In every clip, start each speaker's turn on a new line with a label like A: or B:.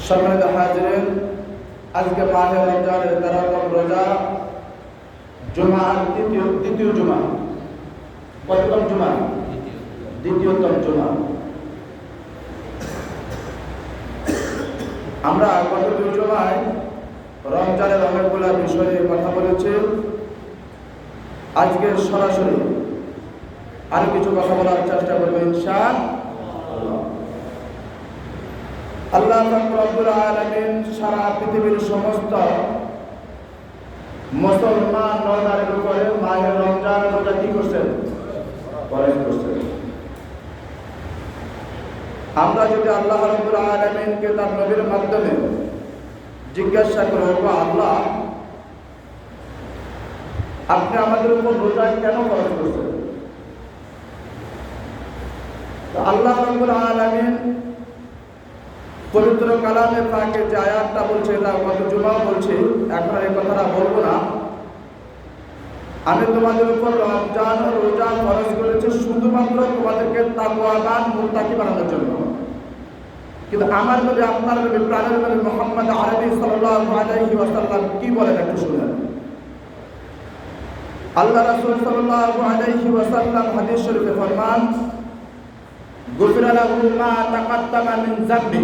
A: সম্মানিত হাজিরিন, আজকে মাহে রমজানের 13তম রোজা, জুমার দ্বিতীয় জুমা। কততম জুমা? দ্বিতীয়তম জুমা। আমরা গত দুই জুমায় রমজানের অনেকগুলো বিষয়ে কথা বলেছি। আজকে সরাসরি আরো কিছু কথা বলার চেষ্টা করবো ইনশাআল্লাহ। আল্লাহ রাব্বুল আলামিন সারা পৃথিবীর সমস্ত মুসলমান নরনারীর উপরে মাহে রমজান রোজা কি করছেন? ফরজ করছেন। আমরা যদি আল্লাহ রাব্বুল আলামিনকে তার নবীর মাধ্যমে জিজ্ঞাসা করব, আল্লাহ আপনি আমাদের উপর রোজা কেন ফরজ করছেন? তো আল্লাহ রাব্বুল আলামিন পবিত্র কালামে পাকে যে আয়াতটা বলছে, এটা গত জুমাও বলছি, এখন এই কথাটা বলবো না। আমি তোমাদের উপর রমজান ও রোজা ফরজ করেছি শুধুমাত্র তোমাদেরকে তাকওয়াবান মুত্তাকি বানানোর জন্য। কিন্তু আমার নবী, আপনার নবী, প্রাণের নবী মুহাম্মদ আরবি সাল্লাল্লাহু আলাইহি ওয়াসাল্লাম কি বলেন একটু শুনেন। আল্লাহ রাসূল সাল্লাল্লাহু আলাইহি ওয়াসাল্লাম হাদিস শরীফে ফরমান, গুফিরা লাহু মা তাকাদ্দামা মিন যামবি।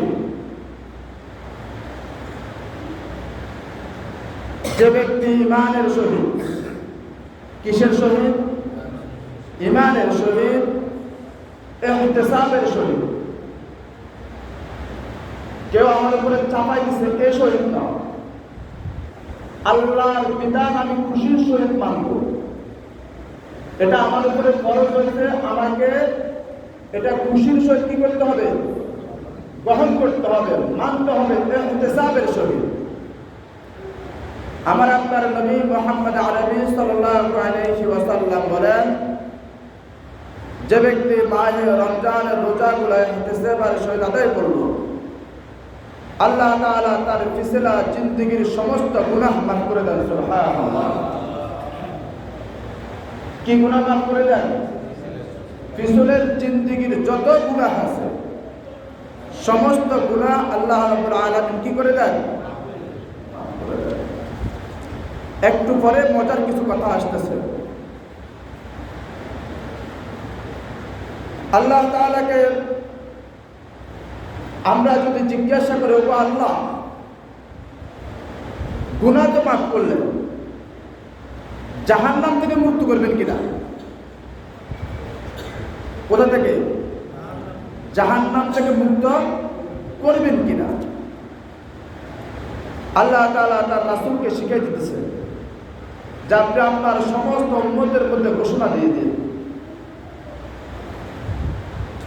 A: যে ব্যক্তি ঈমানের সহিত, কিসের সহিত? ঈমানের সহিত, ইহতিসাবের সহিত, কেউ আমার উপরে চাপাই দিছে এ সহিত না, আল্লাহর বিধান আমি খুশির সহিত মানব, এটা আমার উপরে ফরজ হয়েছে, আমাকে এটা খুশির সহিত কি করতে হবে? গ্রহণ করতে হবে, মানতে হবে ইহতিসাবের সহিত। আমার আপনার নবী মুহাম্মদ আরবি সাল্লাল্লাহু আলাইহি ওয়াসাল্লাম বলেন, যে ব্যক্তি মাহে রমজানের রোজাগুলো ইহতিসাবের সহিত আদায় করল, আল্লাহ তাআলা তার পিছলা জিন্দেগীর সমস্ত গুনাহ মাফ করে দেন। সুবহানাল্লাহ। কি গুনাহ মাফ করে দেন? পিছলের জিন্দেগীর যত গুনাহ আছে সমস্ত গুনাহ আল্লাহ রাব্বুল আলামিন কি করে দেন? একটু পরে মজার কিছু কথা আসতেছে। আল্লাহ তাআলাকে আমরা যদি জিজ্ঞাসা করি, ও আল্লাহ গুনাহ তো মাফ করলেন, জাহান্নাম থেকে মুক্ত করবেন কিনা? কোথা থেকে? জাহান্নাম থেকে মুক্ত করবেন কিনা? আল্লাহ তাআলা তার রাসূলকে শিখিয়ে দিতেছে যে আপনি আপনার সমস্ত উম্মতের মধ্যে ঘোষণা দিয়ে দিন,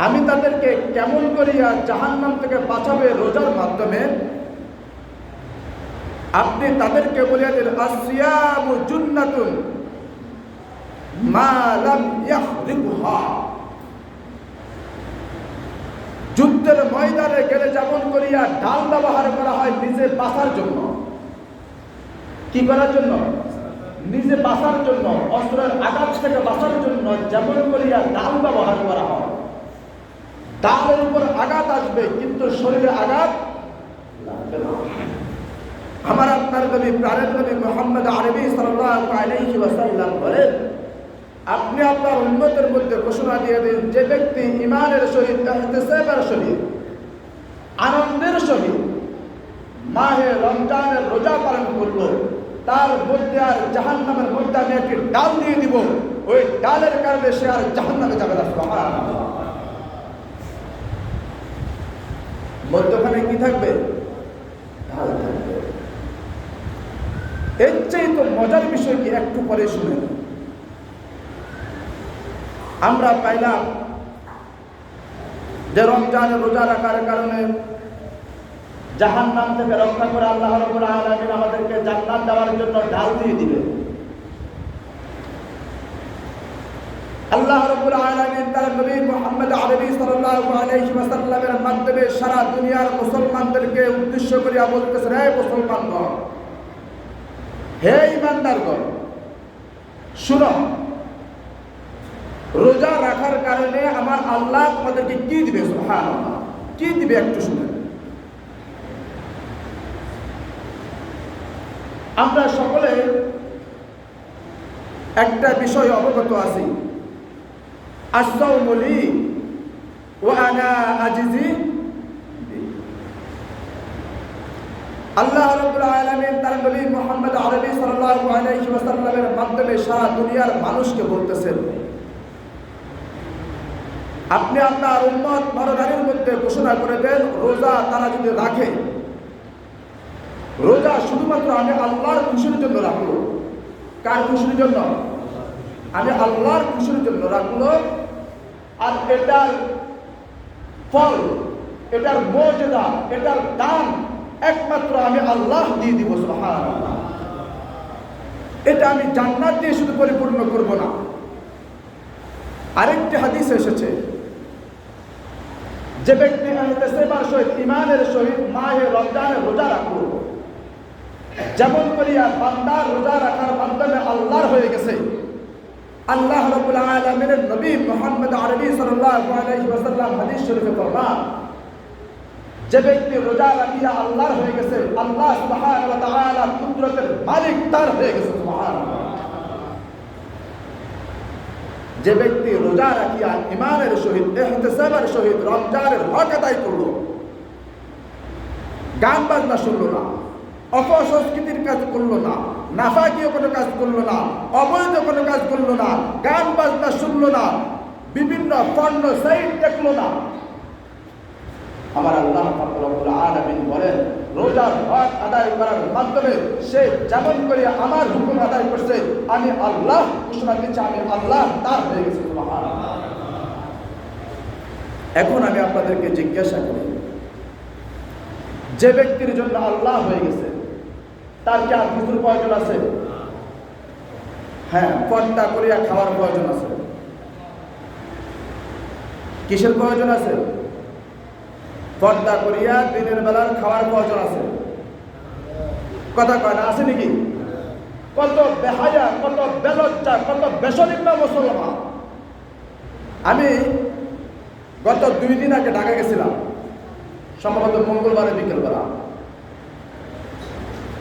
A: আমি তাদেরকে কেমন করিয়া জাহান্নাম থেকে বাঁচাবে রোজার মাধ্যমে। আপনি তাদেরকে বলিয়া দিন, আসিয়ামু জুন্নাতুন মা লাম ইয়াখরিবহা। যুদ্ধের ময়দানে গেলে যেমন করিয়া ঢাল ব্যবহার করা হয় নিজে বাঁচার জন্য, কি করার জন্য? নিজে বাঁচার জন্য, অস্ত্রের আঘাত থেকে বাঁচার জন্য যেমন করিয়া ঢাল ব্যবহার করা হয়। ঢালের উপর আঘাত আসবে কিন্তু শরীরে আঘাত লাগবে না। আমার আপনার নবী, প্রাণের নবী মুহাম্মদ আরবি সাল্লাল্লাহু আলাইহি ওয়াসাল্লাম বলেন, আপনি আপনার উম্মতের মধ্যে ঘোষণা দিয়ে দিন, যে ব্যক্তি ঈমানের সহিত, ইহতিসাবের সহিত, আনন্দের সহিত মাহে রমজানের রোজা পালন করল, তার মধ্যে আর জাহান্নামের মধ্যে আমি একটি ডাল দিয়ে দিব, ওই ডালের কারণে সে আর জাহান্নামে যাবে না। সুবহানাল্লাহ। মধ্যখানে কি থাকবে? ঢাল থাকবে। এর চেয়ে তো মজার বিষয় কি একটু পরে শুনে। আমরা পাইলাম যে রমজানের রোজা রাখার কারণে জাহান্নাম থেকে রক্ষা করে আল্লাহ রাব্বুল আলামিন আমাদেরকে জান্নাত দেওয়ার জন্য ঢাল দিয়ে দিবেন। আল্লাহ রাব্বুল আলামিন তার নবী মুহাম্মদ আরবি সাল্লাল্লাহু আলাইহি ওয়াসাল্লামের মাধ্যমে সারা দুনিয়ার মুসলমানদেরকে উদ্দেশ্য করে বলতেছেন, হে মুসলমানগণ, হে ঈমানদারগণ, শুনো, রোজা রাখার কারণে আমার আল্লাহ তোমাদেরকে কি দিবে। সুবহানাল্লাহ। কি দিবে একটু শুনেন। আমরা সকলে একটা বিষয় অবগত আছি, আস-সাওমু লি ওয়া আনা আজিজি। আল্লাহ রাব্বুল আলামিন তার নবী মুহাম্মদ আরবি সাল্লাল্লাহু আলাইহি ওয়াসাল্লামের মাধ্যমে সারা দুনিয়ার মানুষকে বলতেছেন, আপনি আপনার উম্মত নরনারীর মধ্যে ঘোষণা করে দেন, রোজা তারা যদি রাখে, রোজা শুধুমাত্র আমি আল্লাহর খুশির জন্য রাখলো। কার খুশির জন্য? আমি আল্লাহর খুশির জন্য রাখলো। আর এটার ফল, এটার মর্যাদা, এটার দাম একমাত্র আমি আল্লাহ দিয়ে দিব। সুবহানাল্লাহ। এটা আমি জান্নাত দিয়ে শুধু পরিপূর্ণ করব না। আরেকটি হাদিস এসেছে, যে ব্যক্তি ইহতিসাবের সহিত, ঈমানের সহিত মাহে রমজানের রোজা রাখলো, যেমন করিয়া বান্দার রোজা রাখার মাধ্যমে আল্লাহর হয়ে গেছে, আল্লাহ রাব্বুল আলামিনের নবী মুহাম্মদ আরবি সাল্লাল্লাহু আলাইহি ওয়াসাল্লাম হাদিস শরীফে ফরমান, যে ব্যক্তি রোজা রাখিয়া আল্লাহর হয়ে গেছে, আল্লাহ সুবহানাহু ওয়া তাআলা কুদরতের মালিক তার হয়ে গেছে। সুবহানাল্লাহ। যে ব্যক্তি রোজা রাখিয়া ঈমানের সহিত, ইহতিসাবের সহিত রমজানের হক আদায় করলো, গান বাজনা শুনলো না, অপসংস্কৃতির কাজ করলো না, নাফাকিয় কোনো কাজ করলো না, অবৈধ কোনো কাজ করলো না, গান বাজনা শুনলো না, বিভিন্ন পর্ণ সাইট দেখলো না, আমার আল্লাহ রাব্বুল আলামিন বলেন, রোজার হক আদায় করার মাধ্যমে সে যেমন করে আমার হুকুম আদায় করছে, আমি আল্লাহ ঘোষণা দিচ্ছি, আমি আল্লাহ তার হয়ে গেছি। সুবহানাল্লাহ। এখন আমি আপনাদেরকে জিজ্ঞাসা করি, যে ব্যক্তির জন্য আল্লাহ হয়ে গেছে, তার কি আর কিছুর প্রয়োজন আছে? হ্যাঁ, পর্দা করিয়া খাওয়ার প্রয়োজন আছে। কিসের প্রয়োজন আছে? পর্দা করিয়া দিনের বেলার খাওয়ার প্রয়োজন আছে। কথা কয় না? আছে নাকি? কত বেহায়া, কত বেলজ্জা, কত বেশরীফ মুসলমান। আমি গত 2 দিন আগে ঢাকা গেছিলাম, সম্ভবত মঙ্গলবারে বিকেলবেলা।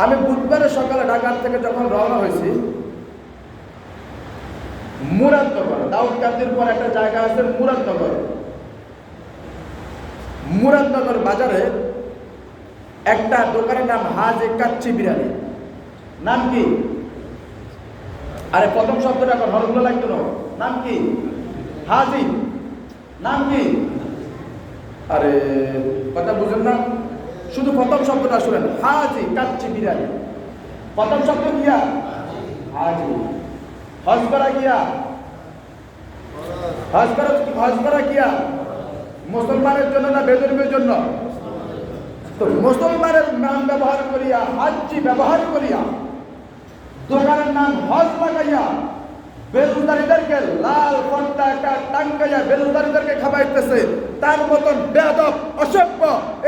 A: আমি বুধবারে সকালে ঢাকার থেকে যখন রওনা হয়েছি, মুরাদনগর, দাউদকান্দির পর একটা জায়গা আছে মুরাদনগর, মুরাদনগর বাজারে একটা দোকানের নাম হাজি কাচ্চি বিরিয়ানি। নাম কি? আরে প্রথম শব্দটা এখন হরফগুলো লাগতো না। নাম কি? হাজি। নাম কি? আরে কথা বুঝেন না, শুধু প্রথম শব্দটা শুনেন, হাজি কাচ্চি বিরিয়ানি। প্রথম শব্দ কিয়া? হাজি। হজ করা কিয়া? হজ করা কিয়া? মুসলমানের জন্য না বেদরীদের জন্য? তো মুসলমানের নাম ব্যবহার করিয়া, হাজি ব্যবহার করিয়া, দোকানের নাম হজ লাগাইয়া, বেরোজগারীদেরকে লাল পতাকা টাঙ্গাইয়া বেরোজগারীদেরকে খাবাইতেছে, তার মতন বেয়াদব অসভ্য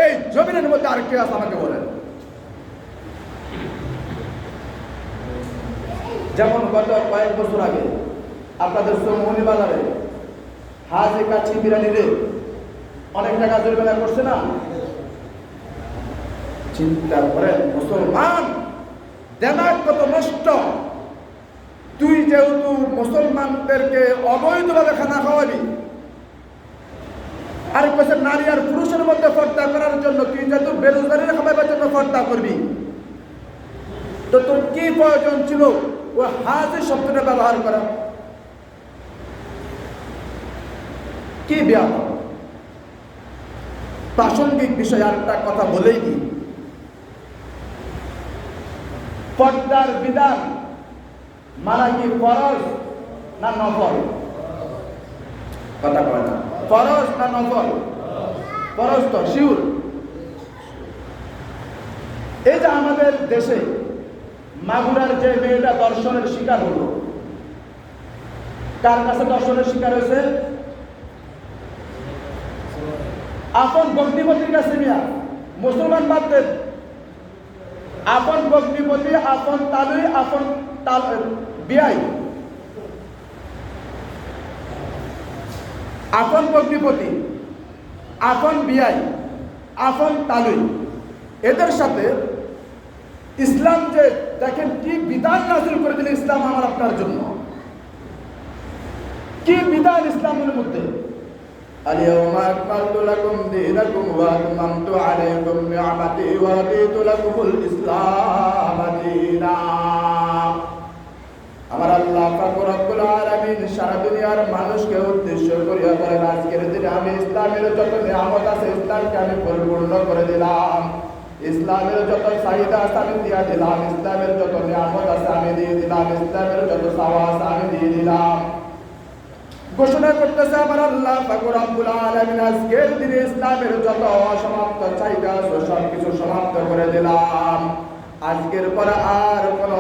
A: এই জমিনের মধ্যে আর কে আছে আমাকে বলেন? যেমন গত কয়েক বছর আগে আপনাদের চৌমনি বাজারে হাজি কাচ্চি বিরিয়ানি রে অনেক টাকা জরিমানা করছে না? চিন্তা করেন, মুসলমান দেমাগ কত নষ্ট। তুই যেহেতু মুসলমানদেরকে অবৈধভাবে খানা খাওয়াবি, আরেক বছর নারী আর পুরুষের মধ্যে পর্দা করার জন্য, তুই যেহেতু বেরোজগারির খাবার জন্য পর্দা করবি, তো তোর কি প্রয়োজন ছিল ও হাজি শব্দটা ব্যবহার করা? কি ব্যাপার? প্রাসঙ্গিক বিষয় আরেকটা কথা বলেই দিই, পর্দার বিধান মানা কি ফরজ না নফল? কথা কয় না। ফরজ না নফল? ফরজ তো শিউর। এই যে আমাদের দেশে মাগুরার যে মেয়েটা দর্শনের শিকার হলো, কার কাছে দর্শনের শিকার হয়েছে? আপন বগ্নিপতির কাছে। মিয়া মুসলমান বাদ দেন, আপন বগ্নিপতি, আপন তালুই, আপন বিয়াই, আপন বগ্নিপতি, আপন বিয়াই, আপন তালুই, এদের সাথে ইসলাম যে দেখেন কি বিধান নাযিল করে দিল ইসলাম আমার আপনার জন্য, কি বিধান ইসলামের মধ্যে। আল-ইয়াওমা আকমালতু লাকুম দীনাকুম ওয়া আতমামতু আলাইকুম নি'মাতি ওয়া রাদিতু লাকুমুল ইসলাম দীনা। আমার আল্লাহ পাক রব্বুল আলামিন সারা দুনিয়ার মানুষকে উদ্দেশ্য করিয়া বলেন, আজকের দিনে আমি ইসলামের যত নিয়ামত আছে ইসলামকে আমি পরিপূর্ণ করে দিলাম, ইসলামের যত চাহিদা আছে আমি দিয়া দিলাম, ইসলামের যত নিয়ামত আছে আমি দিয়ে দিলাম, ইসলামের যত চাওয়া আছে আমি দিয়ে দিলাম। ঘোষণা করতেছে আমার আল্লাহ পাক রব্বুল আলামিন, আজকের দিনে ইসলামের যত অসমাপ্ত চাহিদা আছে সবকিছু সমাপ্ত করে দিলাম। আজকের পর আর কোন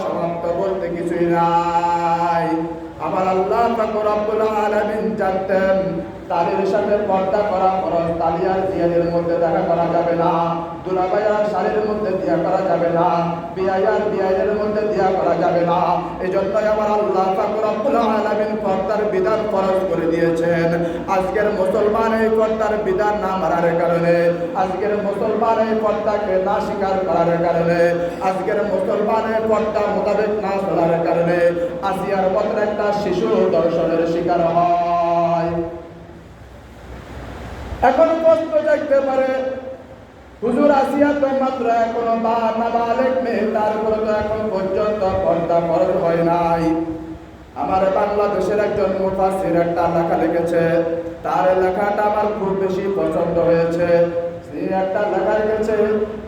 A: সমাপ্ত বলতে কিছুই নাই। আমার আল্লাহ পাক রব্বুল আলামিন জানতেন তাদের সাথে পর্দা করা ফরজ, তালিয়ার জিয়াদের মধ্যে দেখা করা যাবে না, দুলাভাইয়ার শাড়ির মধ্যে দিয়া করা যাবে না, বিয়াইয়ার বিয়াইয়ের মধ্যে দিয়া করা যাবে না। এই জন্যই আমার আল্লাহ পাক রব্বুল আলামিন পর্দার বিধান ফরজ করে দিয়েছেন। আজকের মুসলমান এই পর্দার বিধান না মানার কারণে, আজকের মুসলমান এই পর্দাকে না স্বীকার করার কারণে, আজকের মুসলমান এই পর্দা মোতাবেক না চলার কারণে আসিয়ার মতো একটা শিশু দর্শনের শিকার হয়। এখন প্রশ্ন জাগতে পারে, হুজুর আসিয়া তো মাত্র এখনো নাবালেগ মেয়ে, তারপরে তো এখন পর্যন্ত পর্দা ফরজ হয় নাই। আমার বাংলাদেশের একজন মুফাসসির একটা লেখা লিখেছে, তার লেখাটা আমার খুব বেশি পছন্দ হয়েছে। একটা লেখা লিখেছে,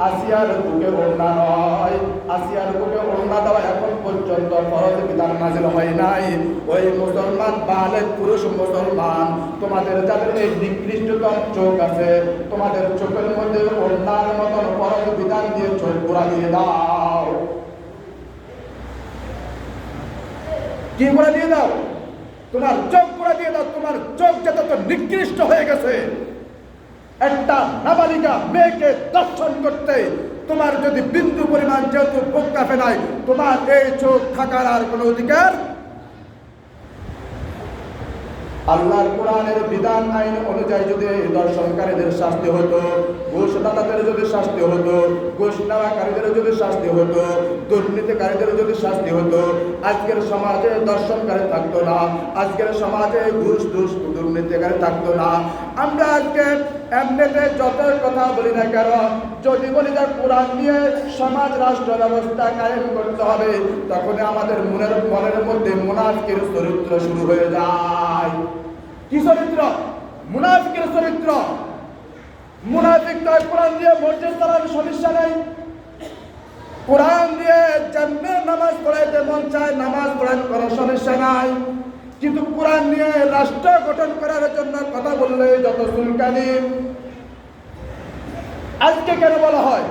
A: আসিয়ার বুকে ওড়না নয়, আসিয়ার বুকে ওড়না দেওয়া এখন পর্যন্ত ফরজ বিধান নাযিল হয় নাই। ওই মুসলমান বালেগ পুরুষ মুসলমান, তোমাদের যাদের এই নিকৃষ্টতম চোখ আছে, তোমাদের চোখের মধ্যে ওড়নার মতন ফরজ বিধান দিয়ে চোখ পুরা দিয়ে দাও। কি করে দিয়ে দাও? তোমার চোখ পুরা দিয়ে দাও। তোমার চোখ যত নিকৃষ্ট হয়ে গেছে, একটা নাবালিকা মেয়েকে দর্শন করতে তোমার যদি বিন্দু পরিমাণ যেহেতু বোকা ফেলায়, তোমার এই চোখ থাকার আর কোনো অধিকার। আল্লাহর কোরআনের বিধান আইন অনুযায়ী যদি দর্শনকারীদের শাস্তি হতো, ঘুষ দাতাদের যদি শাস্তি হতো, ঘুষ নেওয়াকারীদের যদি শাস্তি হতো, দুর্নীতিকারীদের যদি শাস্তি হতো, আজকের সমাজে দর্শনকারী থাকতো না, আজকের সমাজে ঘুষ দুর্নীতিকারী থাকতো না। আমরা আজকে এমনিতে যত কথা বলি না কেন, যদি বলি যে কোরআন দিয়ে সমাজ রাষ্ট্র ব্যবস্থা কায়েম করতে হবে, তখন আমাদের মনের মধ্যে মুনাফিকের চরিত্র শুরু হয়ে যায়। কি চরিত্র? মুনাফিকের চরিত্র। মুনাফিক তো কোরআন দিয়ে মসজিদ চালানোর সমস্যা নেই, কোরআন দিয়ে যেমনি নামাজ পড়াইতে মন চায় নামাজ পড়ান করার সমস্যা নাই, কিন্তু কোরআন নিয়ে রাষ্ট্র গঠন করার জন্য কথা বললে যত চুলকানি। আজকে কেন বলা হয়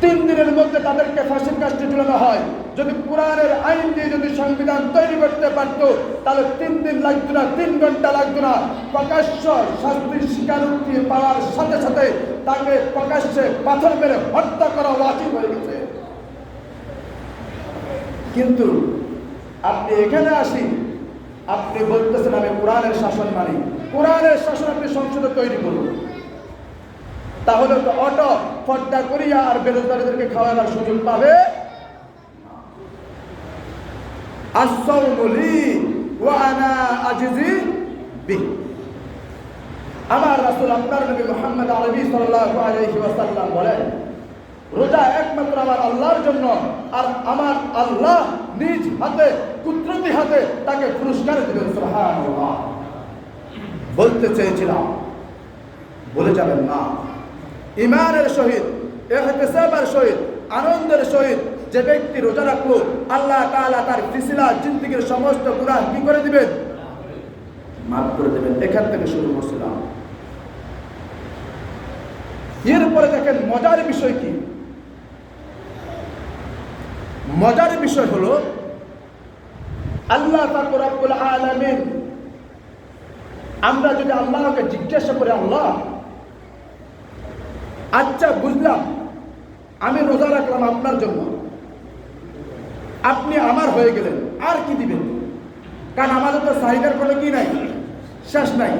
A: 3 দিনের মধ্যে তাদেরকে ফাঁসির কাস্টে ঝুলানো হয়? যদি কোরআনের আইন দিয়ে যদি সংবিধান তৈরি করতে পারতো, তাহলে 3 দিন লাগতো না, 3 ঘন্টা লাগতো না। প্রকাশ্য শাস্তির স্বীকারোক্তি পাওয়ার সাথে সাথে তাকে প্রকাশ্যে পাথর মেরে হত্যা করা ওয়াজিব হয়ে গেছে। কিন্তু আপনি এখানে আসি, আপনি বলতেছেন আমি কোরআনের শাসন মানি। কোরআনের শাসন আপনি সংসদে তৈরি করুন, তাহলে তো অটো পর্দা করিয়া আর বেরোজগারীদেরকে খাওয়ানোর সুযোগ পাবে। আমার রাসূল আপনার নবী মুহাম্মদ আরবি সাল্লাল্লাহু আলাইহি ওয়াসাল্লাম বলেন, রোজা একমাত্র আমার আল্লাহর জন্য, আর আমার আল্লাহ নিজ হাতে কুদরতি হাতে তাকে পুরস্কার দিবেন। সুবহানাল্লাহ। বলতে চেয়েছিলাম, বলে যাবেন না। ইমানের সহিত, ইহতিসাবের সহিত, আনন্দের সহিত যে ব্যক্তি রোজা রাখলো, আল্লাহ তাআলা তার ফিসলা জিন্দেগীর সমস্ত গুনাহ কি করে দিবেন? মাফ করে দিবেন। এখান থেকে শুরু করছিলাম। এরপরে দেখেন মজার বিষয় কি? মজার বিষয় হলো আল্লাহ পাক রব্বুল আলামিন, আমরা যদি আল্লাহকে জিজ্ঞাসা করি, আল্লাহ আচ্ছা বুঝলাম আমি রোজা রাখলাম আপনার জন্য, আপনি আমার হয়ে গেলেন, আর কি দিবেন? কারণ আমাদের তো চাহিদার কোনো কি নাই, শেষ নাই।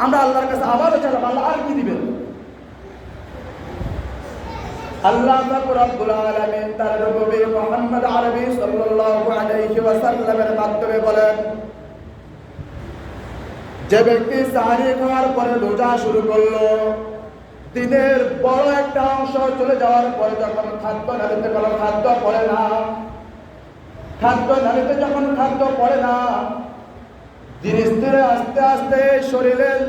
A: আমরা আল্লাহর কাছে আবারও চাইলাম, আল্লাহ আর কি দিবেন? আল্লাহ পাক রব্বুল আলামিন তার নবী মুহাম্মদ আরবি সাল্লাল্লাহু আলাইহি ওয়াসাল্লামের মাধ্যমে বলেন, যে ব্যক্তি সাহরি খাওয়ার পরে রোজা শুরু করলো, দিনের বড় একটা অংশ চলে যাওয়ার পরে যখন খাদ্য নালীতে কোনো খাদ্য পড়ে না, খাদ্য নালীতে যখন খাদ্য পড়ে না, ধীরে ধীরে আস্তে আস্তে শরীরের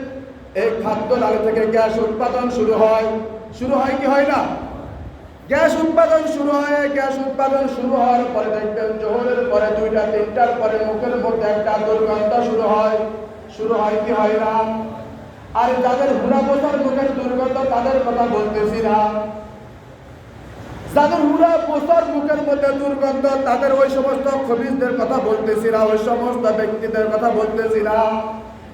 A: এই খাদ্য নালী থেকে গ্যাস উৎপাদন শুরু হয় কি হয় না? গ্যাস উৎপাদন শুরু হয়। গ্যাস উৎপাদন শুরু হওয়ার পরে দেখবেন জোহরের পরে 2টা 3টার পরে মুখের মধ্যে একটা দুর্গন্ধ শুরু হয় কি হয় না? আর যাদের হুড়া পোষার মুখের দুর্গন্ধ তাদের কথা বলতেছি না, যাদের হুড়া পোষার মুখের মধ্যে দুর্গন্ধ তাদের ওই সমস্ত খবিসদের কথা বলতেছি না, ওই সমস্ত ব্যক্তিদের কথা বলতেছি না।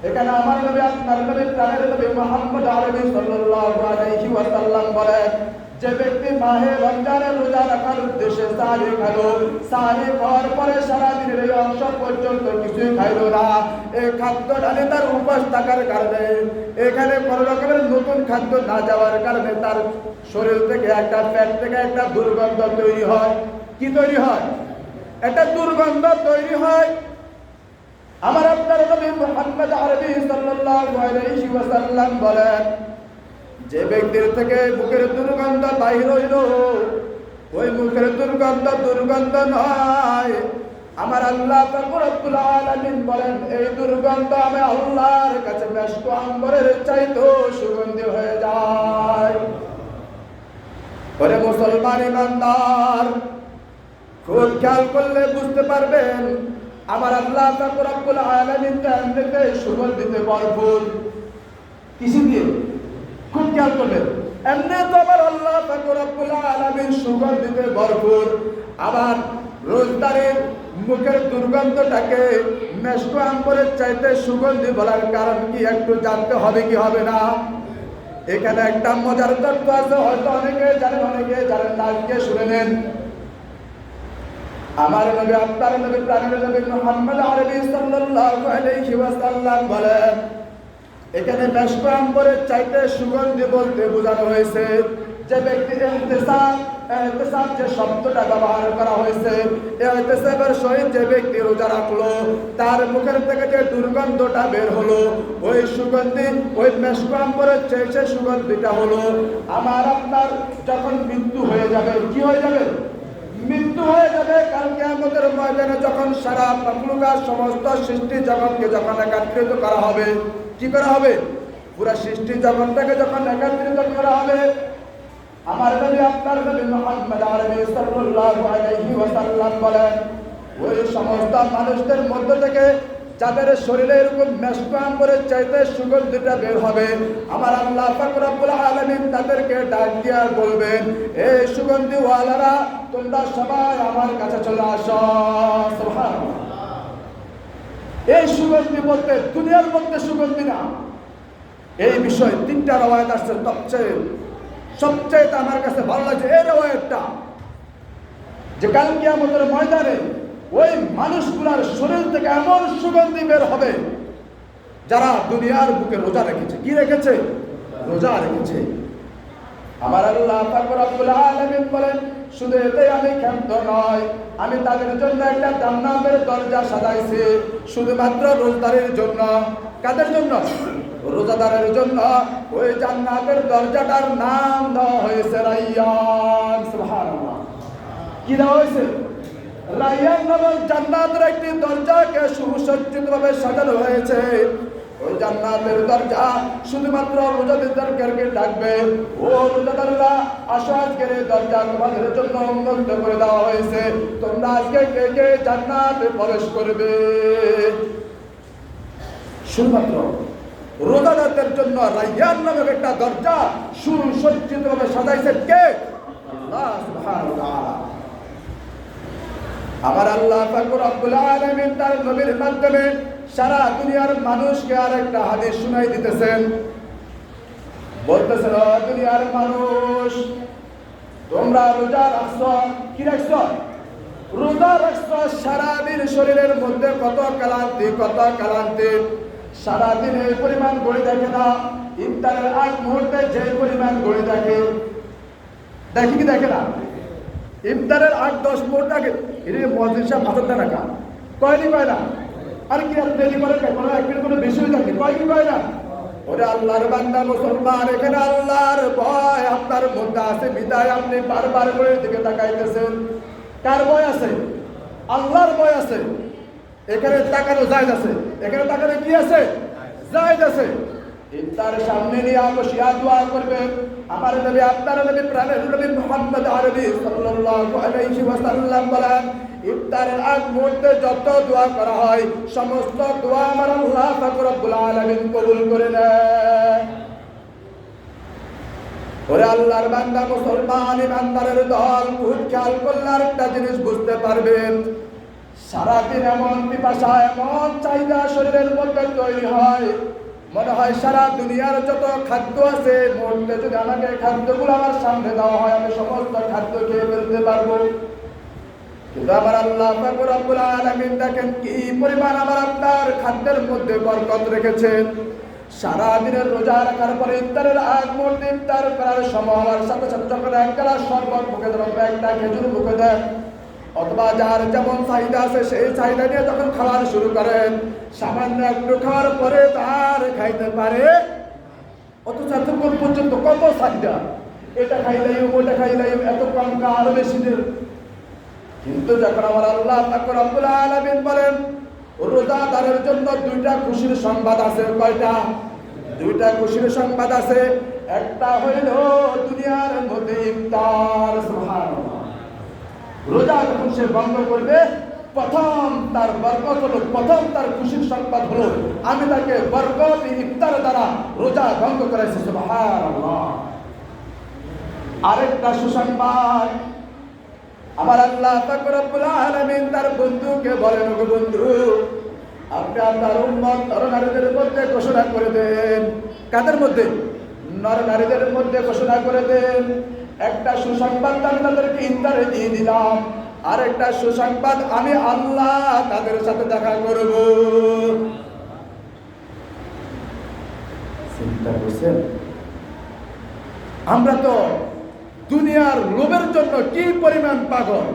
A: এখানে আমার নবী, আপনার নবী, প্রাণের নবী মুহাম্মদ আরবি সাল্লাল্লাহু আলাইহি ওয়াসাল্লাম বলেন, যে ব্যক্তি মাহে রমজানের রোজা রাখার উদ্দেশ্যে সাহরি খালো, সাহরি খাওয়ার পরে সারাদিনের এই অংশ পর্যন্ত কিছুই খাইল না, এই খাদ্য নালী তার উপাস থাকার কারণে, এখানে কোনো রকমের নতুন খাদ্য না যাওয়ার কারণে তার শরীর থেকে একটা পেট থেকে একটা দুর্গন্ধ তৈরি হয়। কি তৈরি হয়? একটা দুর্গন্ধ তৈরি হয়। আমার আপনার নবী মুহাম্মদ আরবি সাল্লাল্লাহু আলাইহি ওয়াসাল্লাম বলেন, যে ব্যক্তির থেকে মুখের দুর্গন্ধ বাহির হইল, ওই মুখের দুর্গন্ধ নয়, আমার আল্লাহ পাক রব্বুল আলামিন বলেন, এই দুর্গন্ধ আমি আল্লাহর কাছে মেশক আম্বরের চাইতেও সুগন্ধি হয়ে যায়। ওরে মুসলমান ইমানদার, খুব খেয়াল করলে বুঝতে পারবেন, আমার আল্লাহ পাক রব্বুল আলামিন তো এমনিতে সুগন্ধিতে ভরপুর। কিসে দিয়ে? খুব খেয়াল করবেন, এমনি তো আমার আল্লাহ পাক রব্বুল আলামিন সুগন্ধিতে ভরপুর। আবার রোজদারের মুখের দুর্গন্ধটাকে মেশক আম্বরের চাইতে সুগন্ধি বলার কারণ কি একটু জানতে হবে কি হবে না? এখানে একটা মজার তথ্য আছে, হয়তো অনেকে জানেন অনেকে জানেন না, আজকে শুনে নেন। আমার নবী, আপনার নবী, প্রাণের নবী মুহাম্মদ আরবি সাল্লাল্লাহু আলাইহি ওয়াসাল্লাম বলেন, এখানে মেশক আম্বরের চাইতে সুগন্ধি বলতে বোঝানো হয়েছে যে ব্যক্তি ইহতিসাব যে শব্দটা ব্যবহার করা হয়েছে, ইহতিসাবের সহিত যে ব্যক্তি রোজা রাখলো, তার মুখের থেকে যে দুর্গন্ধটা বের হলো, ওই সুগন্ধি ওই মেশক আম্বরের চাইতে সুগন্ধিটা হলো আমার আপনার যখন মৃত্যু হয়ে যাবে। কি হয়ে যাবে? মৃত্যু হয়ে যাবে। কারণ কিয়ামতের ময়দানে যখন সারা মাখলুকাত সমস্ত সৃষ্টি জগৎকে যখন একত্রিত করা হবে, কি করা হবে? পুরা সৃষ্টি জগৎটাকে যখন একত্রিত করা হবে, আমার নবী, আপনার নবী মুহাম্মদ আরবি সাল্লাল্লাহু আলাইহি ওয়াসাল্লাম বলেন, ওই সমস্ত মানুষদের মধ্য থেকে যাদের শরীরে এরকম মেশক আম্বরের চাইতে সুগন্ধিটা বের হবে, আমার আল্লাহ পাক রব্বুল আলামিন তাদেরকে ডাক দিয়ে বলবেন, এই সুগন্ধিওয়ালারা তোমরা সবাই আমার কাছে চলে আসো। সুবহানাল্লাহ। এই সুগন্ধি বলতে দুনিয়ার মধ্যে সুগন্ধি না, এই বিষয়ে 3টা রওয়ায়াত আসছে। সবচেয়ে আমার কাছে ভালো লাগছে এই রওয়ায়াতটা, যে কাল কিয়ামতের ময়দানে ওই মানুষগুলার শরীর থেকে এমন সুগন্ধি বের হবে যারা দুনিয়ার বুকে রোজা রেখেছে। কি রেখেছে? রোজা রেখেছে। আমার আল্লাহ পাক রব্বুল আলামিন বলেন, শুধু এটাই আমি ক্ষান্ত নয়, আমি তাদের জন্য একটা জান্নাতের দরজা সাজাইছি শুধুমাত্র রোজাদারের জন্য। কাদের জন্য? রোজাদারের জন্য। ওই জান্নাতের দরজাটার নাম দেওয়া হয়েছে রায়্যান। সুবহানাল্লাহ। কি দেওয়া হয়েছে? রায়্যান নামক জান্নাতের একটি দরজাকে সুসজ্জিতভাবে সাজানো হয়েছে। ওই জান্নাতের দরজা শুধুমাত্র রোজাদারদেরকে ডাকবে, ও রোজাদাররা আসো, আজকের এই দরজা তোমাদের জন্য উন্মুক্ত করে দেওয়া হয়েছে, তোমরা আজকে কে কে জান্নাতে প্রবেশ করবে। শুধুমাত্র রোজাদারদের জন্য রায়্যান নামক একটা দরজা সুসজ্জিতভাবে সাজাইছে কে? আল্লাহ সুবহানাহু ওয়া তাআলা। আমার আল্লাহ পাক রব্বুল আলামিন তার নবীর মাধ্যমে সারা দুনিয়ার মানুষকে আরেকটা হাদিস শুনাই দিতেছেন। বলতেছেন, ও দুনিয়ার মানুষ, তোমরা রোজা রাখছো। কি রাখছো? রোজা রাখছো। সারাদিন শরীরের মধ্যে কত ক্লান্তি, সারাদিন এই পরিমাণ গড়ে দেখে না, ইফতারের আগ মুহূর্তে যে পরিমাণ গড়ে দেখে, দেখি কি দেখে না? ইফতারের 8-10 মিনিট আগে এর মসজিদ সাহেব ভাত দেয় না কা কয়নি কয় না? আর কি আর দেরি করে কোনো এক মিনিট কোনো বেশি হয়ে থাকে কয় কি কয় না? ওরে আল্লাহর বান্দা মুসলমান, এখানে আল্লাহর ভয় আপনার মধ্যে আছে বিদায় আপনি বারবার করে দিকে তাকাইতেছেন। কার ভয় আছে? আল্লাহর ভয় আছে। এখানে তাকানো জায়েজ আছে, এখানে তাকানো কি আছে? জায়েজ আছে। ইফতার সামনে নিয়ে বসিয়া দোয়া করবেন। আমার নবী, আপনার নবী, প্রাণের নবী মুহাম্মদ আরবি সাল্লাল্লাহু আলাইহি ওয়াসাল্লাম বলেন, ইফতারের আগ মুহূর্তে যত দোয়া করা হয় সমস্ত দোয়া আমার আল্লাহ পাক রব্বুল আলামিন কবুল করে নেয়। ওরে আল্লাহর বান্দা মুসলমান ইমানদারের দল, খুব খেয়াল করলে আরেকটা জিনিস বুঝতে পারবেন। সারাদিন এমন পিপাসা, এমন চাহিদা শরীরের মধ্যে তৈরি হয়, মনে হয় সারা দুনিয়ার যত খাদ্য আছে মুহূর্তে যদি আমাকে খাদ্যগুলো আমার সামনে দেওয়া হয় আমি সমস্ত খাদ্য খেয়ে ফেলতে পারবো। কিন্তু আমার আল্লাহ পাক রব্বুল আলামিন দেখেন কি পরিমাণ আমার আপনার খাদ্যের মধ্যে বরকত রেখেছেন। সারা দিনের রোজা রাখার পরে ইফতারের আগ মুহূর্তে ইফতার করার সময় আমার সাথে সাথে যখন এক গ্লাস শরবত মুখে দেন, একটা খেজুর মুখে দেন, অথবা যার যেমন চাহিদা আছে সেই চাহিদা নিয়ে যখন খাওয়ার শুরু করেন, সামান্য একটু খাওয়ার পরে তার খাইতে পারে অথচ এতক্ষণ পর্যন্ত কত চাহিদা, এটা খাইলাই ওটা খাইলাই, এত কম আরো বেশি দিন। কিন্তু যখন আমার আল্লাহ পাক রব্বুল আলামিন বলেন রোজাদারের জন্য দুইটা খুশির সংবাদ আছে। কয়টা? দুইটা খুশির সংবাদ আছে। একটা হইল দুনিয়ার মধ্যে ইফতার, সুবহানাল্লাহ। রোজা যখন সে বন্ধ করবে প্রথম তার বরকত হলো, প্রথম তার খুশির সংবাদ হলো আমি তাকে বরকত ইফতার দ্বারা রোজা ভঙ্গ করেছি, সুবহানাল্লাহ। আরেকটা সুসংবাদ আমার আল্লাহ পাক রব্বুল আলামিন তার বন্ধুকে বলেন, ওগো বন্ধু, আপনি আপনার উম্মত নর-নারীদের মধ্যে ঘোষণা করে দেন। কাদের মধ্যে? নর-নারীদের মধ্যে ঘোষণা করে দেন। একটা সুসংবাদ আমি তাদেরকে ইফতারে দিয়ে দিলাম, আর একটা সুসংবাদ আমি আল্লাহ তাদের সাথে দেখা করব। চিন্তা করছেন? আমরা তো দুনিয়ার লোভের জন্য কি পরিমাণ পাগল।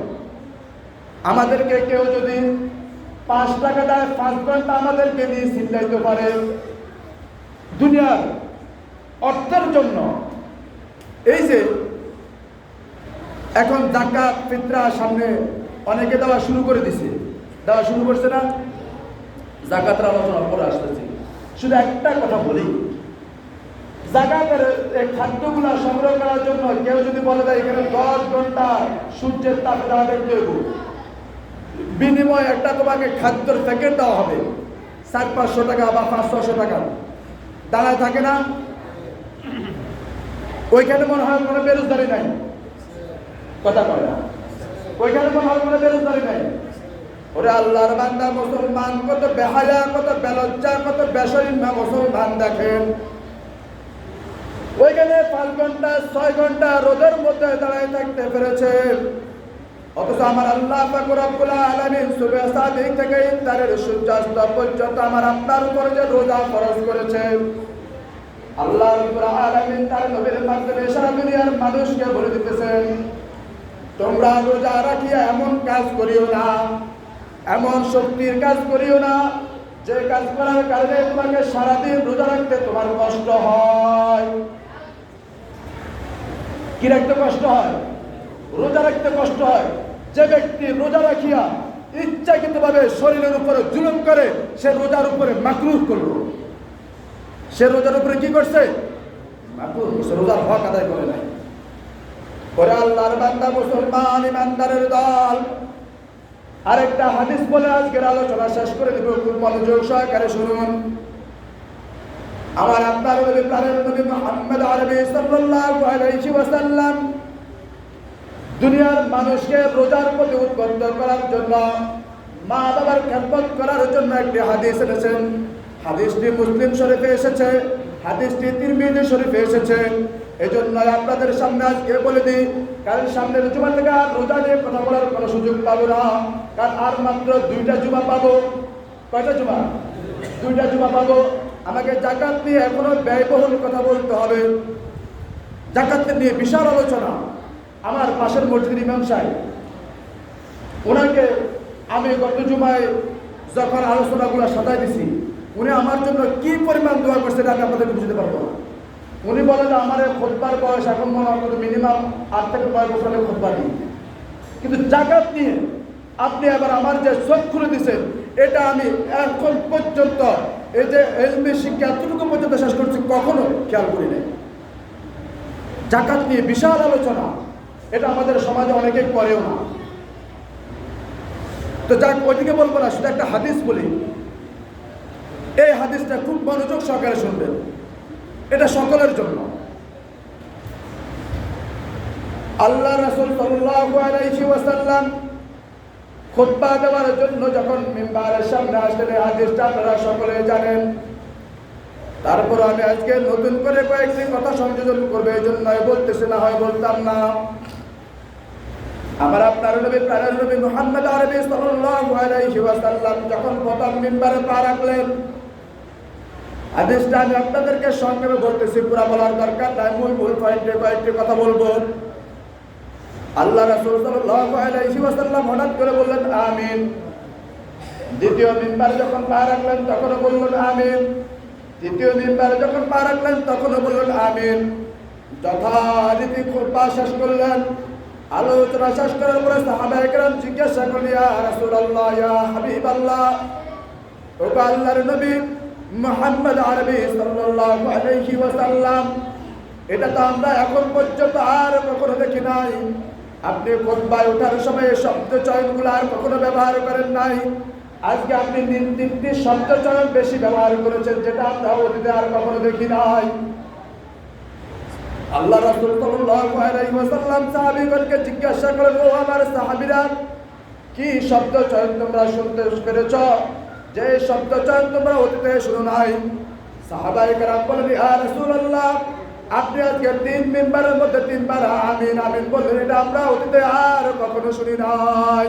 A: আমাদেরকে কেউ যদি 5 টাকা দেয় 5 ঘন্টা আমাদেরকে দিয়ে চিল্লাইতে পারে দুনিয়ার অর্থের জন্য। এই যে এখন যাকাত ফিতরা সামনে অনেকে দেওয়া শুরু করে দিছে, দেওয়া শুরু করছে না? যাকাতের আলোচনা করে আসতেছি। শুধু একটা কথা বলি, যাকাতের এই খাদ্যগুলো সংগ্রহ করার জন্য কেউ যদি বলে দেয় এখানে 10 ঘন্টা সূর্যের তাপে দাঁড়াতে দেবো, বিনিময়ে একটা তোমাকে খাদ্যের প্যাকেট দেওয়া হবে 400-500 টাকা বা 500-600 টাকা, দাঁড়ায় থাকে না? ওইখানে মনে হয় কোনো বেরোজগারি নাই, কথা কয় না? ওইখানে মনে হয় কোনো বেরোজগারি নাই। ওরে আল্লাহর বান্দা মুসলমান, কত বেহায়া, কত বেলজ্জা, কত বেশরম মুসলমান দেখেন ওইখানে 5 ঘন্টা 6 ঘন্টা রোদের মধ্যে দাঁড়ায় থাকতে পেরেছে। অথচ আমার আল্লাহ পাক রব্বুল আলামিন সুবহ সাদিক থেকে ইফতারের সূর্যাস্ত পর্যন্ত আমার আপনার উপর যে রোজা ফরজ করেছে, আল্লাহ রাব্বুল আলামিন তার নবীর মাধ্যমে সারা দুনিয়ার মানুষকে বলে দিতেছেন, তোমরা রোজা রাখিয়া এমন কাজ করিও না, এমন শক্তির কাজ করিও না যে কাজ করার কারণে তোমাকে সারাদিন রোজা রাখতে তোমার কষ্ট হয়। কি রাখতে কষ্ট হয়? রোজা রাখতে কষ্ট হয়। যে ব্যক্তি রোজা রাখিয়া ইচ্ছাকৃতভাবে শরীরের উপরে জুলুম করে, সে রোজার উপরে মাকরুহ করলো। সে রোজার উপরে কি করছে? মাকরুহ করছে, রোজার হক আদায় করে নাই। ওরে আল্লাহর বান্দা মুসলমান ইমানদারের দল, আরেকটা হাদিস বলে আজকের আলোচনা শেষ করে দিব, খুব মনোযোগ সহকারে শুনুন। আমার আপনার নবী, প্রাণের নবী মুহাম্মদ আরবি সাল্লাল্লাহু আলাইহি ওয়াসাল্লাম দুনিয়ার মানুষকে রোজার প্রতি উদ্বুদ্ধ করার জন্য, মা বাবার খেদমত করার জন্য একটি হাদিস এনেছেন। হাদিসটি মুসলিম শরীফে এসেছে, হাদিসটি তিরমিজি শরীফে এসেছে। এজন্য আপনাদের সামনে আজকে বলে দিই, কারণ সামনের জুমা থেকে আর রোজা নিয়ে কথা বলার কোনো সুযোগ পাবো না, কারণ আর মাত্র 2টা জুমা পাবো। কয়টা জুমা? 2টা জুমা পাবো। আমাকে যাকাত নিয়ে এখনো ব্যয়বহুল কথা বলতে হবে। যাকাত নিয়ে বিশাল আলোচনা, আমার পাশের মসজিদের ইমাম সাহেব, ওনাকে আমি গত জুমায় যখন আলোচনাগুলো সাজাই দিছি, উনি আমার জন্য কি পরিমাণ দোয়া করছে এটা আমি আপনাদেরকে বুঝতে পারবো না। উনি বলেন আমার খুতবার বয়স এখন মনে হয় মিনিমাম 8 থেকে 9 বছরের খুতবা দিই, কিন্তু জাকাত নিয়ে আপনি এবার আমার যে চোখ খুলে দিচ্ছেন, এটা আমি এখন পর্যন্ত এই যে এলমি শিক্ষা এতটুকু পর্যন্ত শেষ করছি কখনো খেয়াল করি নাই। জাকাত নিয়ে বিশাল আলোচনা, এটা আমাদের সমাজে অনেকেই করেও না। তো যাক, ওইদিকে বলবো না, শুধু একটা হাদিস বলি। এই হাদিসটা খুব মনোযোগ সহকারে শুনবেন, এটা সকলের জন্য। আল্লাহ রাসূল সাল্লাল্লাহু আলাইহি ওয়াসাল্লাম খুতবা দেওয়ার জন্য যখন মিম্বারের সামনে আসলেন, এই হাদিসটা আপনারা সকলে জানেন। তারপর আমি আজকে নতুন করে কয়েকটি কথা সংযোজন করবো, এই জন্যই বলতেছি, না হয় বলতাম না। আমার আপনার নবী প্রাণের নবী মুহাম্মদ আরবি সাল্লাল্লাহু আলাইহি ওয়াসাল্লাম যখন প্রথম মিম্বারে পা রাখলেন, হাদিসটা আমি আপনাদেরকে সংক্ষেপে বলতেছি, পুরা বলার দরকার নাই, মূল পয়েন্টে কয়েকটি কথা বলবো। আল্লাহ রাসূল সাল্লাল্লাহু আলাইহি ওয়াসাল্লাম হঠাৎ করে বললেন আমিন। দ্বিতীয় মিম্বারে যখন পা রাখলেন তখনও বললেন আমিন। তৃতীয় মিম্বারে যখন পা রাখলেন তখনও বললেন আমিন। যথারীতি খুতবা শেষ করলেন। আলোচনা শেষ করার পরে সাহাবায়ে কেরাম জিজ্ঞাসা করলেন, ইয়া রাসূলুল্লাহ, ইয়া হাবিবাল্লাহ, ও আল্লাহর নবী মুহাম্মদ আরবি সাল্লাল্লাহু আলাইহি ওয়াসাল্লাম, এটা তো আমরা এখন পর্যন্ত আর কখনো দেখি নাই। আপনি খুতবায় ওঠার সময় শব্দ চয়নগুলো আর কখনো ব্যবহার করেন নাই। আজকে আপনি 3টি শব্দ চয়ন বেশি ব্যবহার করেছেন, যেটা আমরা অতীতে আর কখনো দেখি নাই। আল্লাহ রাসূল সাল্লাল্লাহু আলাইহি ওয়াসাল্লাম সাহাবীগণকে জিজ্ঞাসা করেন, ও আমার সাহাবীরা, কি শব্দ চয়ন তোমরা শুনতে পেরেছ, যে শব্দ চয়ন তোমরা অতীতে শুনো নাই? সাহাবায়ে কেরাম বলেন, ইয়া রাসূলুল্লাহ, আপনি আজকে 3 মিম্বারের মধ্যে 3 বার আমিন আমিন বললেন, এটা আমরা অতীতে আর কখনো শুনি নাই।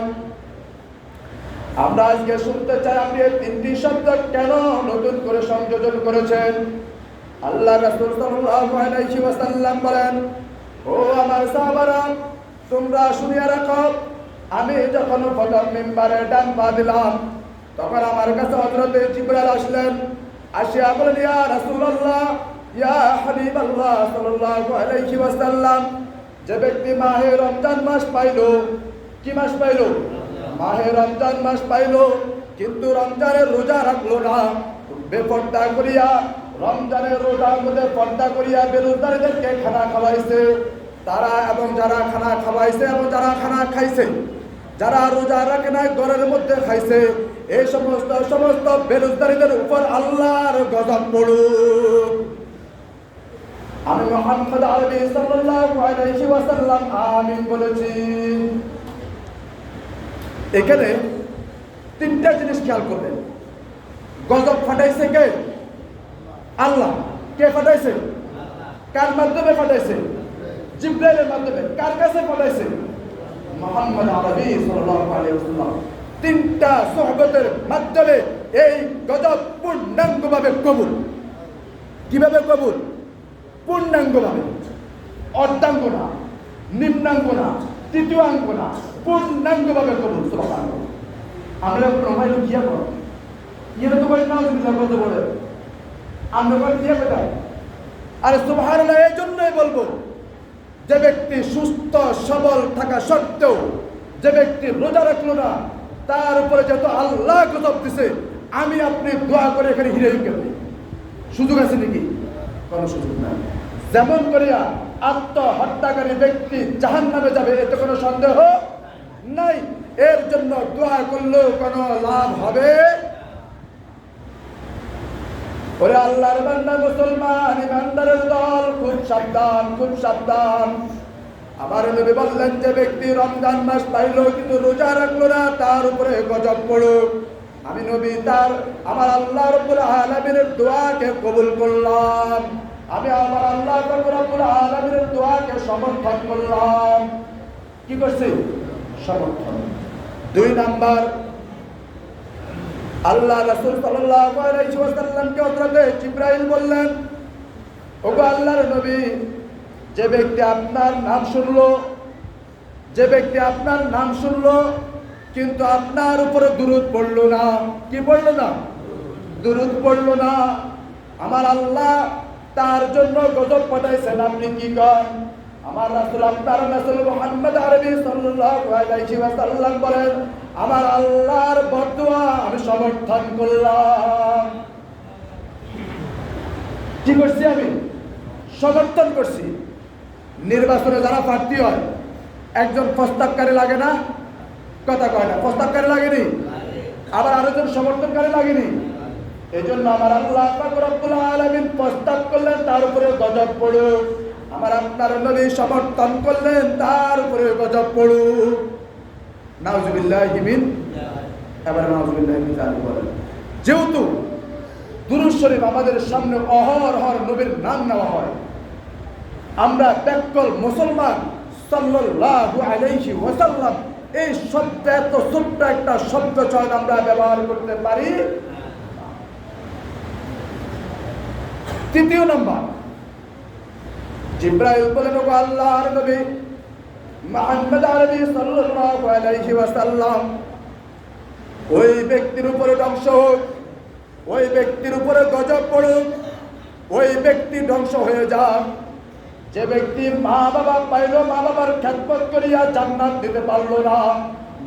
A: আমরা আজকে শুনতে চাই আপনি এই 3টি শব্দ কেন নতুন করে সংযোজন করেছেন? আল্লাহ রাসূল সাল্লাল্লাহু আলাইহি ওয়াসাল্লাম বলেন, ও আমার সাহাবারা, তোমরা শুনিয়া রাখো, আমি যখন প্রথম মিম্বারে ডান পা দিলাম, তখন আমার কাছে হযরত জিবরাইল আসলেন। আসিয়া বলেন, ইয়া রাসূলুল্লাহ, ইয়া হাবিবাল্লাহ সাল্লাল্লাহু আলাইহি ওয়াসাল্লাম, যে ব্যক্তি মাহে রমজান মাস পাইলো, কি মাস পাইলো? মাহে রমজান মাস পাইলো, কিন্তু রমজানের রোজা রাখলো না, বেপর্দা করিয়া রমজানের রোজার মধ্যে পর্দা করিয়া বেরোজগারীদেরকে খানা খাওয়াইছে, তারা এবং যারা খানা খাওয়াইছে এবং যারা খানা খাইছে, যারা রোজা রাখে নাই ঘরের মধ্যে খাইছে, এই সমস্ত বেরোজগারীদের উপর আল্লাহর গজব পড়ুক। আমি মুহাম্মদ আরবি সাল্লাল্লাহু আলাইহি ওয়াসাল্লাম আমিন বলেছি। এখানে 3টা জিনিস খেয়াল করবেন। গজব ফাটাইছে কে? আল্লাহ। কে ফাটাইছে? কার মাধ্যমে ফাটাইছে? জিবরাইলের মাধ্যমে। কার কাছে ফাটাইছে? মুহাম্মদ আরবি সাল্লাল্লাহু আলাইহি ওয়াসাল্লাম। 3টা সুহবতের মাধ্যমে এই গজব পূর্ণাঙ্গভাবে কবুল। কিভাবে কবুল? পূর্ণাঙ্গভাবে, অর্ধাঙ্গ না, নিম্নাঙ্গ না, তৃতীয়াঙ্গ না, পূর্ণাঙ্গভাবে কবুল। সুবহানাল্লাহ। আমরা প্রমাণ কিয়া করব, ইয়ে তো বলে না বলতে বলে আমরা বলি দিয়ে কোথায়? আরে সুবহানাল্লাহ। এই জন্যই বলবো, যে ব্যক্তি সুস্থ সবল থাকা সত্ত্বেও যে ব্যক্তি রোজা রাখলো না, তার উপরে যত আল্লাহ গজব দিছে, আমি আপনি দোয়া করে এখানে হিরে গেলে সুযোগ আছে নাকি? কোনো সুযোগ নাই। যেমন করিয়া আত্মহত্যাকারী ব্যক্তি জাহান্নামে যাবে, এতে কোনো সন্দেহ নাই। এর জন্য দোয়া করলেও কোনো লাভ হবে? ওরে আল্লাহর বান্দা মুসলমান ইমানদারের দল, খুব সাবধান, খুব সাবধান। আমার নবী বললেন, যে ব্যক্তি রমজান মাস পাইল কিন্তু রোজা রাখলো না, তার উপরে গজব পড়ুক। আমি নবী আমার আল্লাহ রাব্বুল আলামিনের দোয়াকে কবুল করলাম। আমি আমার আল্লাহ রাব্বুল আলামিনের দোয়াকে সমর্থন করলাম। কি করছি? সমর্থন। 2 নাম্বার, আল্লাহ রাসূল সাল্লাল্লাহু আলাইহি ওয়াসাল্লামকে হযরত জিবরাইল বললেন, ওগো আল্লাহর নবী, যে ব্যক্তি আপনার নাম শুনলো, যে ব্যক্তি আপনার নাম শুনলো কিন্তু আপনার উপরে দুরূদ পড়লো না, কি পড়লো না? দুরূদ পড়লো না, আমার আল্লাহ তার জন্য গজব পাঠাইছেন। আপনি কি করেন? আমার রাসূল, আপনার রাসূল মুহাম্মদ আরবি সাল্লাল্লাহু আলাইহি ওয়াসাল্লাম বলেন, আমার আল্লাহর বদদুয়া আমি সমর্থন করলাম। কি করছি? আমি সমর্থন করছি। নির্বাচনে যারা প্রার্থী হয়, একজন প্রস্তাবকারী লাগে না? কথা কয় না, প্রস্তাবকারী লাগেনি? আবার আরেকজন সমর্থনকারী লাগেনি? এই জন্য আমার আল্লাহ পাক রব্বুল আলামিন প্রস্তাব করলেন, তার উপরে গজব পড়ুক। আমার আপনার নবী সমর্থন করলেন, তার উপরে গজব পড়ুক। নাউজুবিল্লাহি মিন, এবার নাউজুবিল্লাহি মিন জালিক বলেন। যেহেতু দুরূদ শরীফ আমাদের সামনে অহরহ নবীর নাম নেওয়া হয়, আমরা ব্যাকল মুসলমান সাল্লাল্লাহু আলাইহি ওয়াসাল্লাম এই শব্দ, এত ছোট্ট একটা শব্দ চয়ন আমরা ব্যবহার করতে পারি। তৃতীয় নম্বর, জিবরাইল বলেন, ওগো আল্লাহর নবী মুহাম্মদ আরবি সাল্লাল্লাহু আলাইহি ওয়াসাল্লাম, ওই ব্যক্তির উপরে ধ্বংস হোক, ওই ব্যক্তির উপরে গজব পড়ুক, ওই ব্যক্তি ধ্বংস হয়ে যাক যে ব্যক্তি মা বাবা পাইল, মা বাবার খেদমত করিয়া জান্নাত দিতে পারলো না।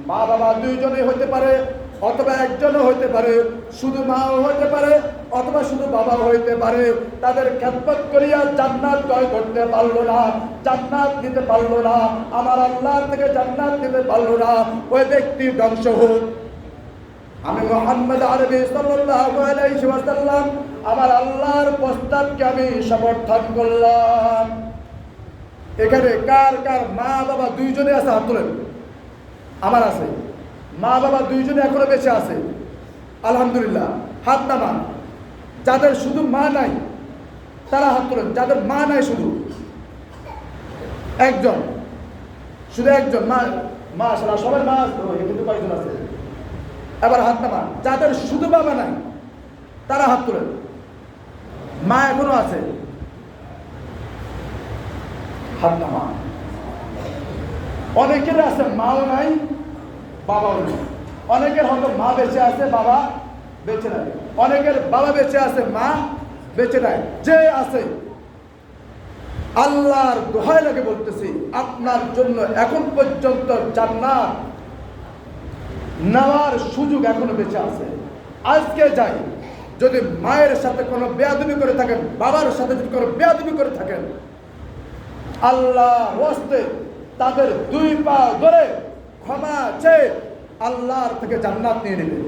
A: মা বাবা দুইজনই হতে পারে, অথবা একজনও হইতে পারে, শুধু মাও হইতে পারে অথবা শুধু বাবা হইতে পারে। তাদের খেদমত করিয়া জান্নাত জয় করতে পারলো না, জান্নাত দিতে পারলো না, আমার আল্লাহর থেকে জান্নাত দিতে পারলো না, ওই ব্যক্তি ধ্বংস হোক। আমি মুহাম্মদ আরবি সাল্লাল্লাহু আলাইহি ওয়াসাল্লাম আমার আল্লাহর প্রস্তাবকে আমি সমর্থন করলাম। এখানে কার কার মা বাবা দুইজনে আছে? হাত তোলেন। আমার আছে, মা বাবা দুইজনে এখনো বেঁচে আছে, আলহামদুলিল্লাহ, হাত নামান। যাদের শুধু মা নাই তারা হাত তোলেন। যাদের মা নাই শুধু একজন, শুধু একজন মা, মা সারা সবার মা আছে কিন্তু কয়েকজন আছে, এবার হাত নামান। যাদের শুধু বাবা নাই তারা হাত তোলেন। মা এখনো আছে, হাত নামান। অনেকের আছে মাও নাই বাবাও নেই, অনেকের হয়তো মা বেঁচে আছে বাবা বেঁচে নাই, অনেকের বাবা বেঁচে আছে মা বেঁচে নাই। যে আছে আল্লাহর দোহাই লাগে বলতেছি, আপনার জন্য এখন পর্যন্ত জান্নাত নেওয়ার সুযোগ এখনো বেঁচে আছে। আজকে যাই, যদি মায়ের সাথে কোনো বেয়াদবি করে থাকেন, বাবার সাথে যদি কোনো বেয়াদবি করে থাকেন, আল্লাহ ওয়াস্তে তাদের দুই পা ধরে ক্ষমা চেয়ে আল্লাহর থেকে জান্নাত নিয়ে নেবেন।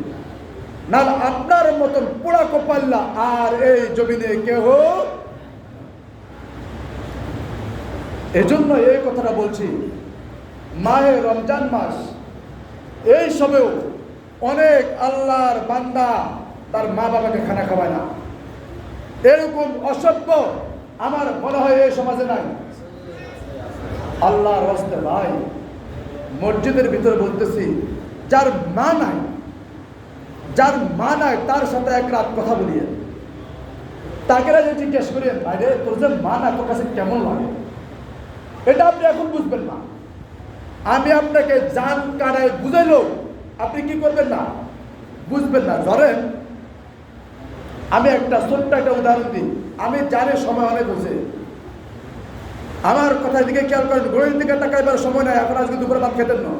A: না আপনার মতন পোড়া কপাল্লা আর এই জমিনে কেহ। এজন্য এই কথাটা বলছি, মাহে রমজান মাস, এই সবেও অনেক আল্লাহর বান্দা তার মা বাবাকে খানা খাওয়ায় না। এরকম অসভ্য আমার মনে হয় এই সমাজে নাই। আল্লাহর রাস্তে ভাই, মসজিদের ভিতরে বলতেছি, যার মা নাই, যার মা নাই তার সাথে এক রাত কথা বলিয়ে তাকে যে জিজ্ঞেস করিয়েন, ভাইরে তোর যে মা না, তোর কাছে কেমন লাগে? এটা আপনি এখন বুঝবেন না। আমি আপনাকে জান কাটায় বুঝাইলো, আপনি কি করবেন না, বুঝবেন না। ধরেন আমি একটা ছোট্ট একটা উদাহরণ দিই। আমি জানি সময় অনেক হয়েছে, আমার কথার দিকে খেয়াল করেন, ঘড়ির দিকে তাকাইবার সময় নাই। এখন আজকে দুপুরে ভাত খেতেন না।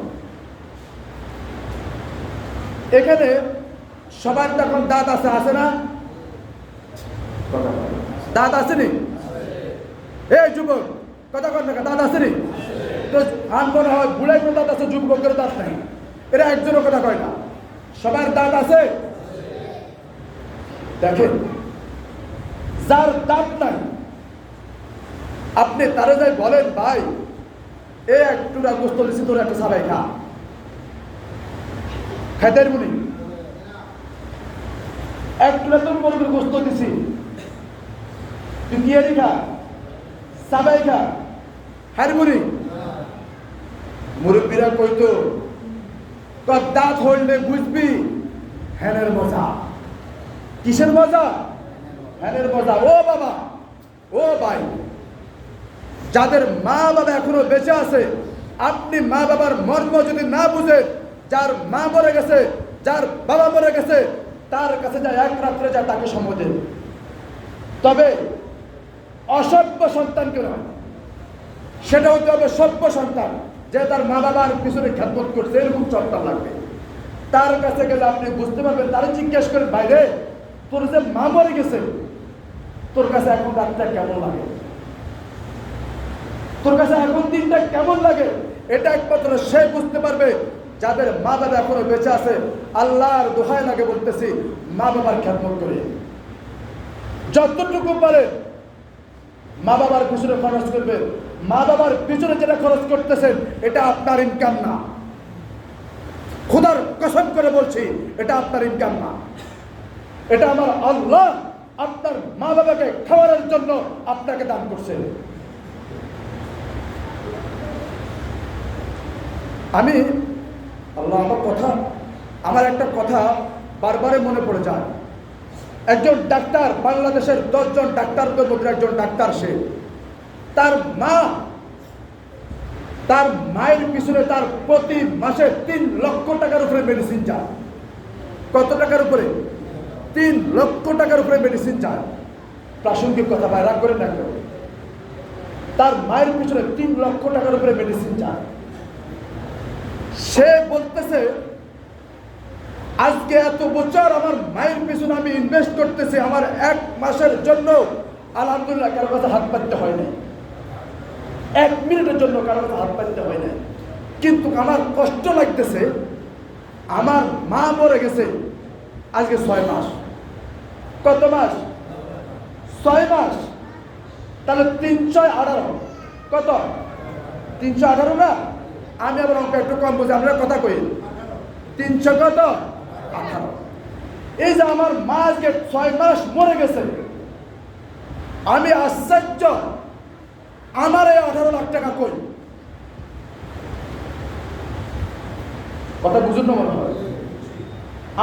A: এখানে সবার তো এখন দাঁত আছে, আছে না? দাঁত আসেনি? এই যুবক কথা কর না, দাঁত আসেনি? তো আন মনে হয় বুড়াই করে দাঁত আছে, যুবকের দাঁত নাই। এরা একজনও কথা কয় না, সবার দাঁত আছে। দেখেন, যার দাঁত নাই আপনি তারে যাই বলেন, ভাই এ একটুরা গোস্ত দিছি, তোর একটা সাবাই খা, খাইতে মুনি একটুরা তোর মরুর গোস্ত দিছি, তুই কি এরি খা, সাবাই খা, হার মুনি। মুরব্বীরা কইতো, দাঁত হইলে বুঝবি হ্যানের মজা। কিসের মজা? হ্যানের মজা। ও বাবা, ও ভাই, যাদের মা বাবা এখনো বেঁচে আছে আপনি মা বাবার মর্ম যদি না বুঝেন, যার মা মরে গেছে, যার বাবা মরে গেছে, তার কাছে যা এক রাত্রে যা তাকে সময় দেন। তবে অসভ্য সন্তানকে নয়, সেটা হতে হবে সভ্য সন্তান, যে তার মা বাবার পিছনে খেদমত করছে, এরকম সন্তান লাগবে। তার কাছে গেলে আপনি বুঝতে পারবেন, তারা জিজ্ঞেস করেন, বাইরে তোর যে মা মরে গেছে, তোর কাছে এখন রাতটা কেমন লাগে, তোর কাছে এখন দিনটা কেমন লাগে, এটা একমাত্র সে বুঝতে পারবে যাদের মা বাবা এখনো বেঁচে আছে। আল্লাহর দোহাই লাগে বলতেছি, মা বাবার খেদমত করে যতটুকু পারে মা বাবার পিছনে খরচ করবে। মা বাবার পিছনে যেটা খরচ করতেছেন, এটা আপনার ইনকাম না। খোদার কসম করে বলছি, এটা আপনার ইনকাম না। এটা আমার আল্লাহ আপনার মা বাবাকে খাওয়ানোর জন্য আপনাকে দান করছে। আমি আল্লাহ আমার একটা কথা বারবারে মনে পড়ে যায়। একজন ডাক্তার, বাংলাদেশের 10 জন ডাক্তারদের মধ্যে একজন ডাক্তার, সে তার মায়ের পিছনে তার প্রতি মাসে 3 লক্ষ টাকার উপরে মেডিসিন যায়। কত টাকার উপরে? 3 লক্ষ টাকার উপরে মেডিসিন যায়। প্রাসঙ্গিক কথা বাইরে করে না, তার মায়ের পিছনে 3 লক্ষ টাকার উপরে মেডিসিন যায়। সে বলতেছে, আজকে এত বছর আমার মায়ের পিছনে আমি ইনভেস্ট করতেছি, আমার 1 মাসের জন্য আলহামদুলিল্লাহ কারো কাছে হাত পাততে হয় না, 1 মিনিটের জন্য কারো কাছে হাত পাততে হয় না। কিন্তু আমার কষ্ট লাগতেছে, আমার মা মরে গেছে আজকে 6 মাস। কত মাস? 6 মাস। তাহলে 318, কত? 318 না? আমি আবার অঙ্ক একটু কম বুঝি, আপনারা কথা কই। 300 কত? 18। এই যে আমার মা আজকে 6 মাস মরে গেছে, আমি আশ্চর্য, আমার এই 18 লাখ টাকা কই? কথা বুঝুন না মনে হয়।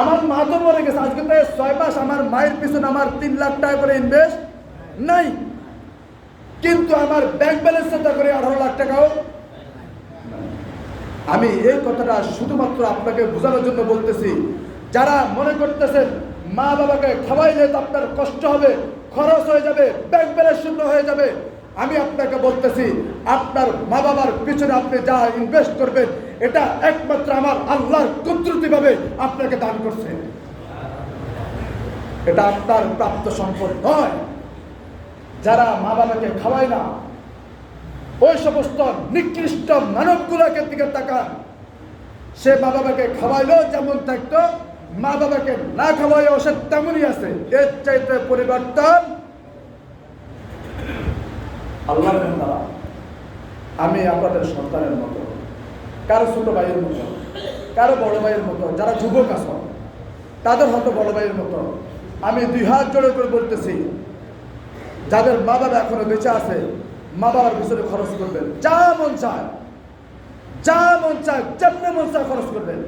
A: আমার মা তো মরে গেছে, আজকে তো 6 মাস আমার মায়ের পিছনে আমার 3 লাখ টাকা করে ইনভেস্ট নাই, কিন্তু আমার ব্যাংক ব্যালেন্সে তা করে 18 লাখ টাকাও। আমি এই কথাটা শুধুমাত্র আপনাকে বোঝানোর জন্য বলতেছি, যারা মনে করতেছেন মা বাবাকে খাওয়াইলে তো আপনার কষ্ট হবে, খরচ হয়ে যাবে, ব্যাংক ব্যালেন্স শূন্য হয়ে যাবে। আমি আপনাকে বলতেছি, আপনার মা বাবার পিছনে আপনি যা ইনভেস্ট করবেন, এটা একমাত্র আমার আল্লাহর কুদরতিভাবে আপনাকে দান করছে। এটা আপনার প্রাপ্ত সম্পদ নয়। যারা মা বাবাকে খাওয়ায় না, ওই সমস্ত নিকৃষ্ট মানবগুলোকে দিকে তাকান। সে মা বাবাকে খাওয়াইলেও যেমন থাকতো, মা বাবাকে না খাওয়াইও সে তেমনই আছে। এর চাইতে পরিবর্তন আল্লাহর দ্বারা। আমি আপনাদের সন্তানের মতো, কারো ছোট ভাইয়ের মতো, কারো বড় ভাইয়ের মতো, যারা যুবক আছে তাদের হয়তো বড় ভাইয়ের মতো। আমি 2 হাত জোড়ে করে বলতেছি, যাদের মা বাবা এখনো বেঁচে আছে, মা বাবার পিছনে খরচ করবেন, যা মন চায়, যা মন চায়, যেমনি মন চায় খরচ করবেন।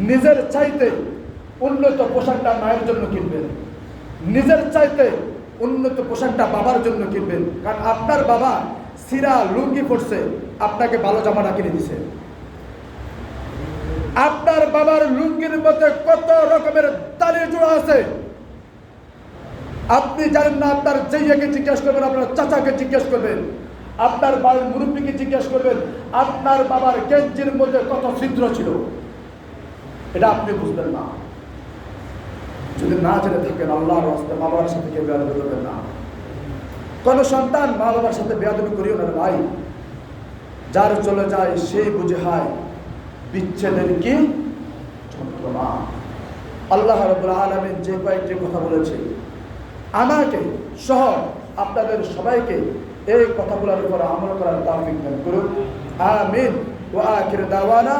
A: নিজের চাইতে উন্নত পোশাকটা মায়ের জন্য কিনবেন, নিজের চাইতে উন্নত পোশাকটা বাবার জন্য কিনবেন। কারণ আপনার বাবা সিরা লুঙ্গি পরছে, আপনাকে ভালো জামাটা কিনে দিছে। আপনার বাবার লুঙ্গির মধ্যে কত রকমের তালি জোড়া আছে আপনি জানেন না। আপনার জাইয়াকে জিজ্ঞেস করবেন, আপনার চাচাকে জিজ্ঞেস করবেন, আপনার বাড়ির মুরব্বীকে জিজ্ঞেস করবেন, আপনার বাবার গেঞ্জির মধ্যে কত ছিদ্র ছিল, এটা আপনি বুঝবেন না। যদি না জেনে থাকেন, আল্লাহর রাস্তায় মা বাবার সাথে কেউ বেয়াদবি করবেন না। কোন সন্তান মা বাবার সাথে বেয়াদবি করিও না ভাই। যার চলে যায় সেই বুঝে হয় বিচ্ছেদের কি যন্ত্রণা। আল্লাহ রাব্বুল আলামিন যে কয়েকটি কথা বলেছে, আমাকে সহ আপনাদের সবাইকে এই কথাগুলোর উপর আমল করার তৌফিক দান করুন। আমিন। ওয়া আখির দাওয়ানা